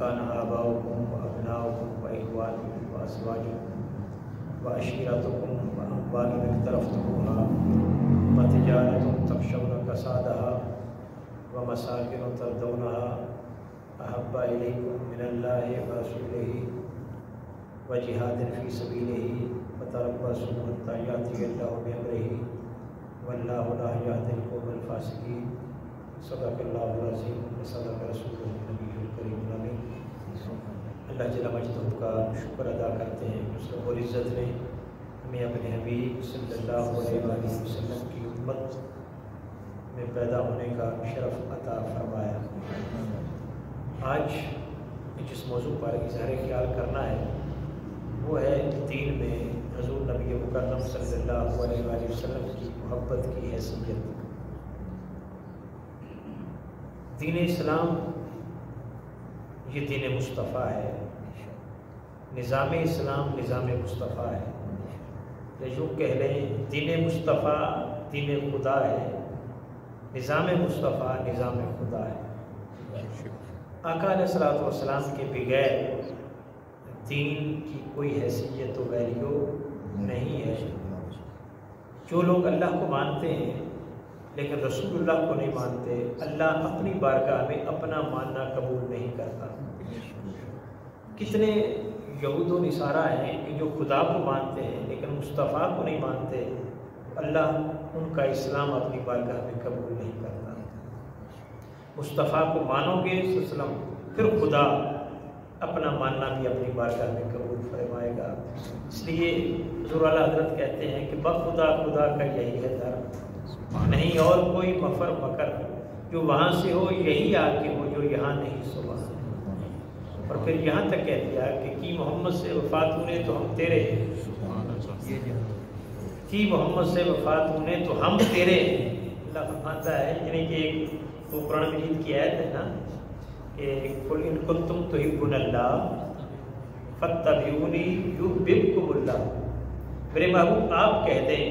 كان آباؤكم وأبناؤكم وإخوانكم وأزواجكم وعشيرتكم وأموال اقترفتموها وتجارة تخشون كسادها ومساكن ترضونها أحب إليكم من الله ورسوله وجهاد في سبيله فتربصوا حتى يأتي الله بأمره والله لا يهدي القوم الفاسقين صدق اللہ العظیم وصدق رسولہ النبی الکریم الامین۔ اللہ جل مجدہ کا شکر ادا کرتے ہیں کہ اس رب العزت نے ہمیں اپنے حبیب صلی اللہ علیہ وآلہ وسلم کی امت میں پیدا ہونے کا شرف عطا فرمایا۔ آج جس موضوع پر اظہار خیال کرنا ہے وہ ہے دین میں حضور نبی مکرم صلی اللہ علیہ وآلہ وسلم کی محبت کی حیثیت۔ دین اسلام یہ دین مصطفیٰ ہے، نظام اسلام نظام مصطفیٰ ہے، یا یوں کہہ لیں دین مصطفیٰ دین خدا ہے، نظام مصطفیٰ نظام خدا ہے۔ آقا علیہ الصلوۃ والسلام کے بغیر دین کی کوئی حیثیت و ویلیو نہیں ہے۔ جو لوگ اللہ کو مانتے ہیں لیکن رسول اللہ کو نہیں مانتے، اللہ اپنی بارگاہ میں اپنا ماننا قبول نہیں کرتا۔ کتنے یہود و نصارہ ہیں کہ جو خدا کو مانتے ہیں لیکن مصطفیٰ کو نہیں مانتے، اللہ ان کا اسلام اپنی بارگاہ میں قبول نہیں کرتا۔ مصطفیٰ کو مانو گے وسلم پھر خدا اپنا ماننا بھی اپنی بارگاہ میں قبول فرمائے گا۔ اس لیے حضور اعلیٰ حضرت کہتے ہیں کہ بخدا خدا کا یہی ہے در، نہیں اور کوئی مفر مکر، جو وہاں سے ہو یہی آ کے ہو، جو یہاں نہیں سو وہاں۔ اور پھر یہاں تک کہہ دیا کہ کی محمد سے وفات ہونے تو ہم تیرے ہیں، کی محمد سے وفات ہونے تو ہم تیرے ہیں۔ اللہ فرماتا ہے یعنی کہ ایک تو قرآن مجید کی آیت ہے نا کہ قل ان کنتم تحبون اللہ فاتبعونی یحببکم اللہ۔ میرے محبوب آپ کہہ دیں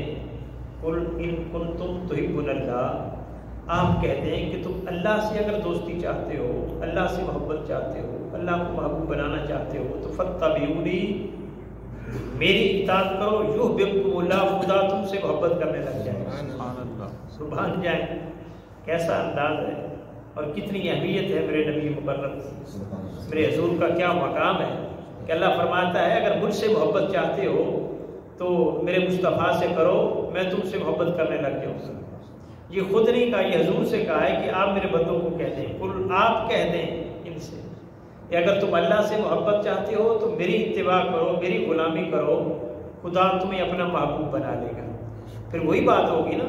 قل ان کنتم تحبون اللہ، آپ کہتے ہیں کہ تم اللہ سے اگر دوستی چاہتے ہو، اللہ سے محبت چاہتے ہو، اللہ کو محبوب بنانا چاہتے ہو تو فاتبعونی، میری اطاعت کرو، یحببکم اللہ، خدا تم سے محبت کرنے لگ جائے، سبحان جائے۔ کیسا انداز ہے اور کتنی اہمیت ہے میرے نبی مکرم میرے حضور کا کیا مقام ہے کہ اللہ فرماتا ہے اگر مجھ سے محبت چاہتے ہو تو میرے مصطفیٰ سے کرو، میں تم سے محبت کرنے لگ جاؤں گا۔ یہ خود نہیں کہا، یہ حضور سے کہا ہے کہ آپ میرے بندوں کو کہہ دیں، قل آپ کہہ دیں ان سے کہ اگر تم اللہ سے محبت چاہتے ہو تو میری اتباع کرو، میری غلامی کرو، خدا تمہیں اپنا محبوب بنا لے گا۔ پھر وہی بات ہوگی نا،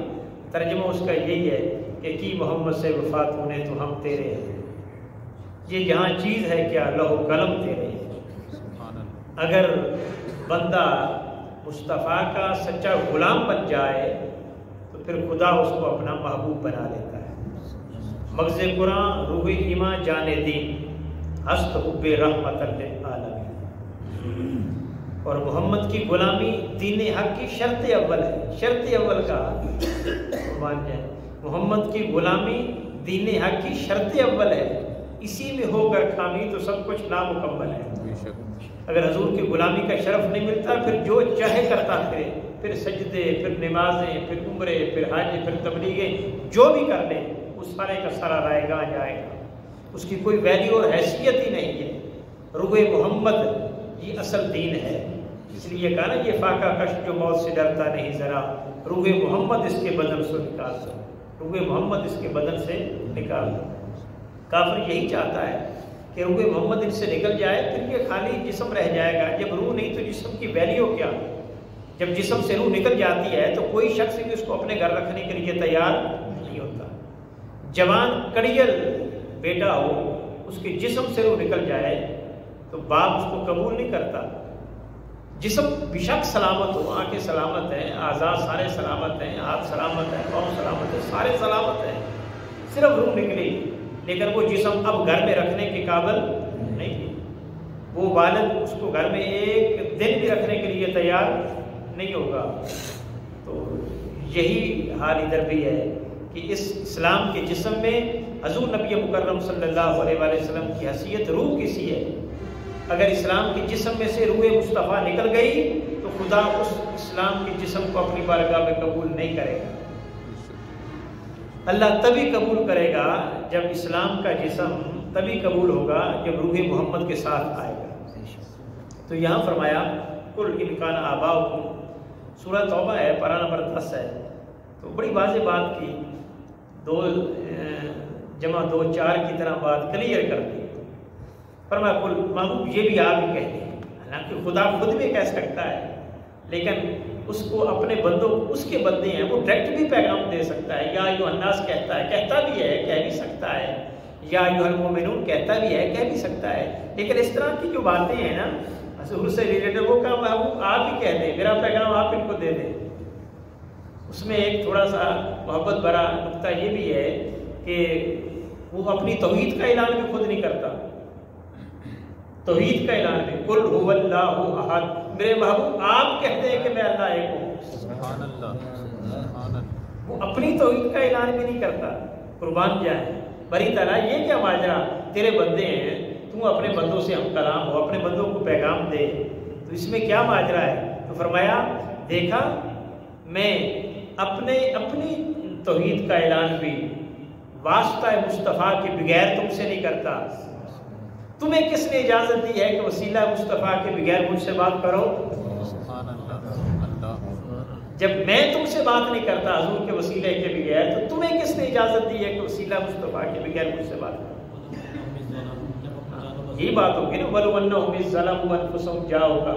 ترجمہ اس کا یہی ہے کہ کی محمد سے وفات ہونے تو ہم تیرے ہیں۔ یہ یہاں چیز ہے کیا، لہو قلم تیرے ہیں۔ اگر بندہ مصطفیٰ کا سچا غلام بن جائے تو پھر خدا اس کو اپنا محبوب بنا لیتا ہے۔ مغز قرآن روح ایمان جان دین ہست حب رحمت للعالمین۔ اور محمد کی غلامی دین حق کی شرط اول ہے، شرط اول کا مان جائے، محمد کی غلامی دین حق کی شرط اول ہے، اسی میں ہو کر خامی تو سب کچھ نامکمل ہے۔ اگر حضور کی غلامی کا شرف نہیں ملتا پھر جو چاہے کرتا پھرے، پھر سجدے، پھر نمازیں، پھر عمرے، پھر حج، پھر تبلیغیں، جو بھی کر لے وہ سارے کا سارا رائے گاہ جائے گا، اس کی کوئی ویلیو اور حیثیت ہی نہیں ہے۔ روح محمد یہ اصل دین ہے، اس لیے کہا نا یہ فاقہ کش جو موت سے ڈرتا نہیں ذرا، روح محمد اس کے بدن سے نکال دو، روح محمد اس کے بدن سے نکال دو۔ کافر یہی چاہتا ہے کہ روح محمد ان سے نکل جائے، پھر یہ خالی جسم رہ جائے گا۔ جب روح نہیں تو جسم کی ویلیو کیا؟ جب جسم سے روح نکل جاتی ہے تو کوئی شخص بھی اس کو اپنے گھر رکھنے کے لیے تیار نہیں ہوتا۔ جوان کڑیل بیٹا ہو، اس کے جسم سے روح نکل جائے تو باپ اس کو قبول نہیں کرتا۔ جسم بیشک سلامت ہو، آنکھیں سلامت ہیں، اعضاء سارے سلامت ہیں، ہاتھ سلامت ہیں، پاؤں سلامت ہیں، سارے سلامت ہیں، صرف روح نکلی، لیکن وہ جسم اب گھر میں رکھنے کے قابل نہیں ہے۔ وہ والد اس کو گھر میں ایک دن بھی رکھنے کے لیے تیار نہیں ہوگا۔ تو یہی حال ادھر بھی ہے کہ کہ اس اسلام کے جسم میں حضور نبی مکرم صلی اللہ علیہ وآلہ وسلم کی حیثیت روح کسی ہے. اگر اسلام کے جسم میں سے روح مصطفیٰ نکل گئی تو خدا اس اسلام کے جسم کو اپنی بارگاہ میں قبول نہیں کرے گا. اللہ تبھی قبول کرے گا جب اسلام کا جسم تبھی قبول ہوگا جب روح محمد کے ساتھ آئے گا. تو یہاں فرمایا کل ان کان آباؤکم، سورہ توبہ ہے، پارہ نمبر 10 ہے. تو بڑی واضح بات کی، 2 جمع 2 4 کی طرح بات کلیئر کر دی. فرمایا کل محبوب یہ بھی آپ ہی کہتے ہیں. حالانکہ خدا خود بھی کہہ سکتا ہے، لیکن اس کو اپنے بندوں، اس کے بندے ہیں، وہ ڈائریکٹ بھی پیغام دے سکتا ہے. یا ایھا الناس کہتا ہے، کہتا بھی ہے، کہہ بھی سکتا ہے. یا ایھا المؤمنون کہتا بھی ہے، کہہ بھی سکتا ہے. لیکن اس طرح کی جو باتیں ہیں نا حضور سے ریلیٹڈ، وہ کہا محبوب آپ ہی کہہ دیں، میرا پیغام آپ ان کو دے دیں. اس میں ایک تھوڑا سا محبت بھرا نقطہ یہ بھی ہے کہ وہ اپنی توحید کا اعلان بھی خود نہیں کرتا. توحید کا اعلان بھی قل هو اللہ احد، میرے محبوب آپ کہتے ہیں کہ میں اللہ ایک ہوں. سبحان اللہ. وہ اپنی توحید کا اعلان بھی نہیں کرتا. قربان جائے بری تعالیٰ، یہ کیا ماجرا، تیرے بندے ہیں، تو اپنے بندوں سے ہم کلام ہو، اپنے بندوں کو پیغام دے، تو اس میں کیا ماجرا ہے؟ تو فرمایا دیکھا میں اپنی توحید کا اعلان بھی واسطہ مصطفیٰ کے بغیر تم سے نہیں کرتا. تمہیں کس نے اجازت دی ہے کہ وسیلہ مصطفیٰ کے بغیر مجھ سے بات کرو؟ جب میں تم سے بات نہیں کرتا حضور کے وسیلے کے بغیر، تو تمہیں کس نے اجازت دی ہے کہ وسیلہ مصطفیٰ کے بغیر مجھ سے بات کرو؟ یہی بات ہوگی نا، وَلَوْ أَنَّهُمْ إِذْ ظَلَمُوا أَنفُسَهُمْ جَاءُوكَ.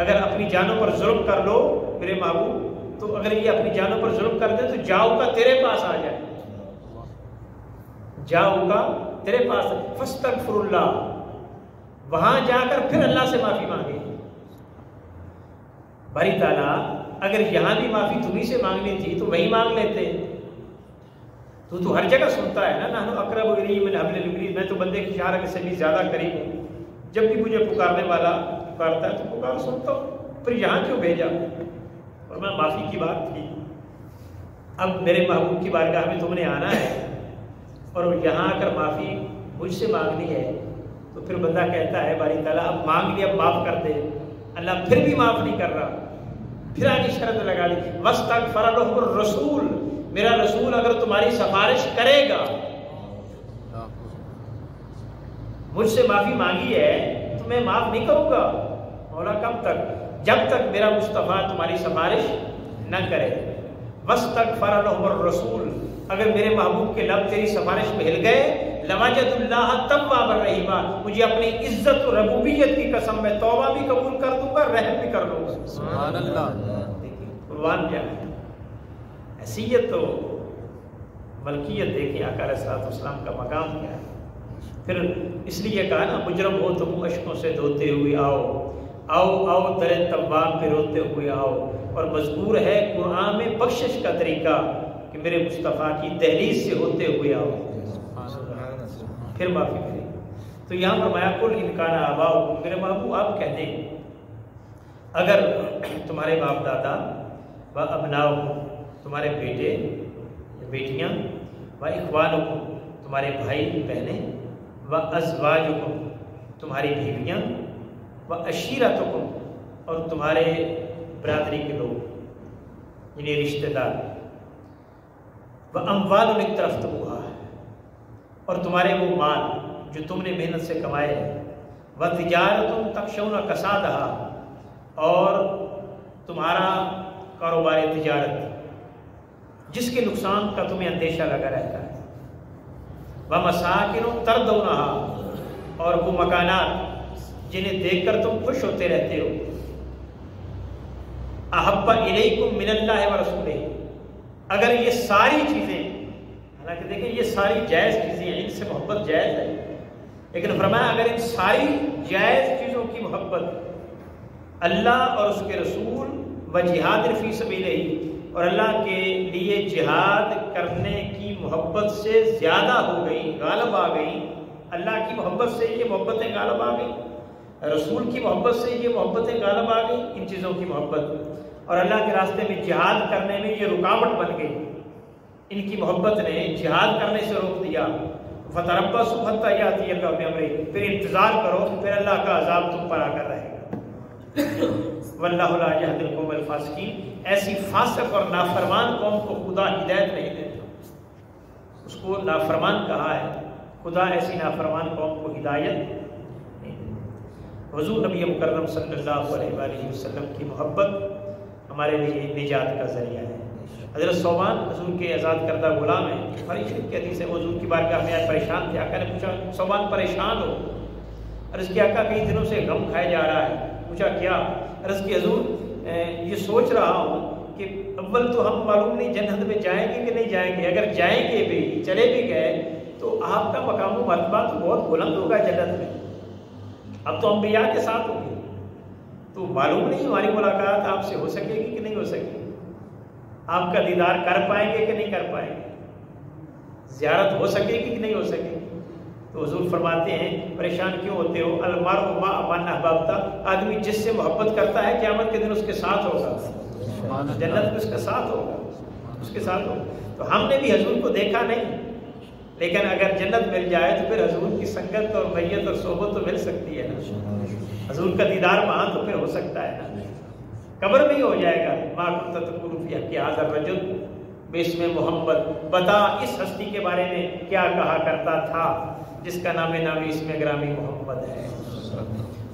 اگر اپنی جانوں پر ظلم کر لو میرے محبوب، تو اگر یہ اپنی جانوں پر ظلم کر دیں تو جاؤ تیرے پاس آ جائے. جاؤ تیرے پاس فاستغفر اللہ، وہاں جا کر پھر اللہ سے معافی مانگے. باری تعالیٰ اگر یہاں بھی معافی تمہیں سے مانگنی تھی تو وہی مانگ لیتے. تو ہر جگہ سنتا ہے نا، نحن اقرب الیہ من حبل الورید، میں تو بندے کی شارک سے بھی زیادہ قریب ہوں. جب بھی مجھے پکارنے والا پکارتا ہے تو پکار سنتا ہوں، پھر یہاں کیوں بھیجا؟ اور میں معافی کی بات کی. اب میرے محبوب کی بارگاہ میں تم نے آنا ہے اور یہاں آ کر معافی مجھ سے مانگنی ہے، تو پھر بندہ کہتا ہے باری تعالیٰ اب مانگ لیا، اب معاف کر دے. اللہ پھر بھی معاف نہیں کر رہا، پھر آگے شرط لگا لی وَاسْتَغْفَرَ لَهُمُ الرَّسُولُ، میرا رسول اگر تمہاری سفارش کرے گا، مجھ سے معافی مانگی ہے تو میں معاف نہیں کروں گا. مولا کب تک؟ جب تک میرا مصطفیٰ تمہاری سفارش نہ کرے. وَاسْتَغْفَرَ لَهُمُ الرَّسُولُ، اگر میرے محبوب کے لب تیری سفارش میں ہل گئے، لَوَجَدُوا اللَّهَ تَوَّابًا رَحِيمًا، مجھے اپنی عزت و ربوبیت کی قسم میں توبہ بھی قبول کر دوں گا، رحم بھی کر لوں گا. سبحان اللہ. قربان جائے حیثیت و ملکیت دیکھیں آقا علیہ الصلوۃ والسلام کا مقام کیا ہے. پھر اس لیے کہا نا مجرم ہو تم اشکوں سے دھوتے ہوئے آؤ، آؤ آؤ در تواب پہ روتے ہوئے آؤ. اور مذکور ہے قرآن میں بخشش کا طریقہ کہ میرے مصطفیٰ کی دہلیز سے ہوتے ہوئے آؤ، پھر معافی کرے. تو یہاں فرمایا کل ان کان آباؤکم، میرے محبوب آپ کہہ دیں اگر تمہارے باپ دادا و ابناؤکم، تمہارے بیٹے بیٹیاں، و اخوانکم، تمہارے بھائی بہنیں، و ازواجکم، تمہاری بیویاں، و عشیرتکم، اور تمہارے برادری کے لوگ یعنی رشتہ دار، و اموال اقترفتموها، اور تمہارے وہ مال جو تم نے محنت سے کمائے ہیں، و تجارت تخشون کسادها، اور تمہارا کاروبار تجارت جس کے نقصان کا تمہیں اندیشہ لگا رہتا ہے، وَمَسَاكِنُ تَرْضَوْنَهَا، اور وہ مکانات جنہیں دیکھ کر تم خوش ہوتے رہتے ہو، أَحَبَّ إِلَيْكُم مِّنَ اللَّهِ وَرَسُولِهِ، اگر یہ ساری چیزیں، حالانکہ دیکھیں یہ ساری جائز چیزیں ہیں، ان سے محبت جائز ہے، لیکن فرمایا اگر ان ساری جائز چیزوں کی محبت اللہ اور اس کے رسول و جہاد فی سبیلہ، اور اللہ کے لیے جہاد کرنے کی محبت سے زیادہ ہو گئی، غالب آ گئی، اللہ کی محبت سے یہ محبتیں غالب آ گئی، رسول کی محبت سے یہ محبتیں غالب آ گئی، ان چیزوں کی محبت، اور اللہ کے راستے میں جہاد کرنے میں یہ رکاوٹ بن گئی، ان کی محبت نے جہاد کرنے سے روک دیا، فتربصوا حتی یاتی اللہ بامرہ، پھر انتظار کرو پھر اللہ کا عذاب تم پر آ کر رہے گا۔ واللہ لا یہدی القوم الفاسقین، ایسی فاسق اور نافرمان قوم کو خدا ہدایت نہیں دیتا، اس کو نافرمان کہا ہے، خدا ایسی نافرمان قوم کو ہدایت نہیں دیتا۔ حضور نبی مکرم صلی اللہ علیہ وآلہ وسلم کی محبت ہمارے لیے نجات کا ذریعہ ہے۔ حضرت ثوبان حضور کے آزاد کردہ غلام ہیں، بخاری شریف کی حدیث ہے، حضور کی بارگاہ میں آئے پریشان تھے، آقا نے پوچھا ثوبان پریشان ہو؟ عرض کیا آقا کئی دنوں سے غم کھائے جا رہا ہے۔ پوچھا کیا؟ عرض کی حضور یہ سوچ رہا ہوں کہ اول تو ہم معلوم نہیں جنت میں جائیں گے کہ نہیں جائیں گے، اگر جائیں گے بھی چلے بھی گئے تو آپ کا مقام و مرتبہ تو بہت بلند ہوگا جنت میں، اب تو انبیاء کے ساتھ ہوگی، تو معلوم نہیں ہماری ملاقات آپ سے ہو سکے گی کہ نہیں ہو سکے گی، آپ کا دیدار کر پائیں گے کہ نہیں کر پائیں گے، زیارت ہو سکے گی کہ نہیں ہو سکے گی۔ تو حضور فرماتے ہیں پریشان کیوں ہوتے ہو، المرء مع من احببت، آدمی جس سے محبت کرتا ہے قیامت کے دن اس کے ساتھ ہوگا، جنت میں اس کے ساتھ ہوگا، اس کے ساتھ ہوگا۔ تو ہم نے بھی حضور کو دیکھا نہیں، لیکن اگر جنت مل جائے تو پھر حضور کی سنگت اور میت اور صحبت تو مل سکتی ہے نا، حضور کا دیدار وہاں تو پھر ہو سکتا ہے نا، قبر میں ہی ہو جائے گا۔ ما کنت تقول فی حق ھذا الرجل باسم محمد، بتا اس ہستی کے بارے میں کیا کہا کرتا تھا جس کا نام نامی اس میں گرامی محمد ہے۔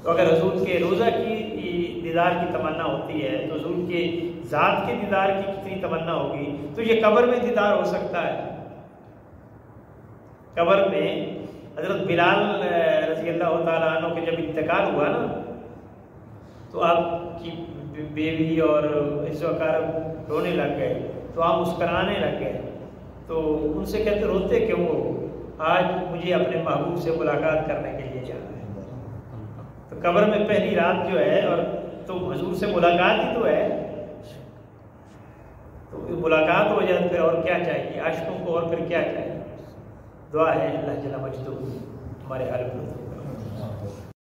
تو اگر حضور کے روزہ کی دیدار کی تمنا ہوتی ہے تو حضور کے ذات کے دیدار کی کتنی تمنا ہوگی، تو یہ قبر میں دیدار ہو سکتا ہے۔ قبر میں حضرت بلال رضی اللہ تعالیٰ عنہ کے جب انتقال ہوا نا تو آپ کی بیوی اور عز و اقارب رونے لگ گئے، تو آپ مسکرانے لگ گئے، تو ان سے کہتے روتے کیوں ہو؟ آج مجھے اپنے محبوب سے ملاقات کرنے کے لیے جانا ہے۔ تو قبر میں پہلی رات جو ہے اور تو حضور سے ملاقات ہی تو ہے، تو ملاقات ہو جائے پھر اور کیا چاہیے عاشقوں کو، اور پھر کیا چاہیے؟ دعا ہے اللہ جل مجدہ ہمارے حال میں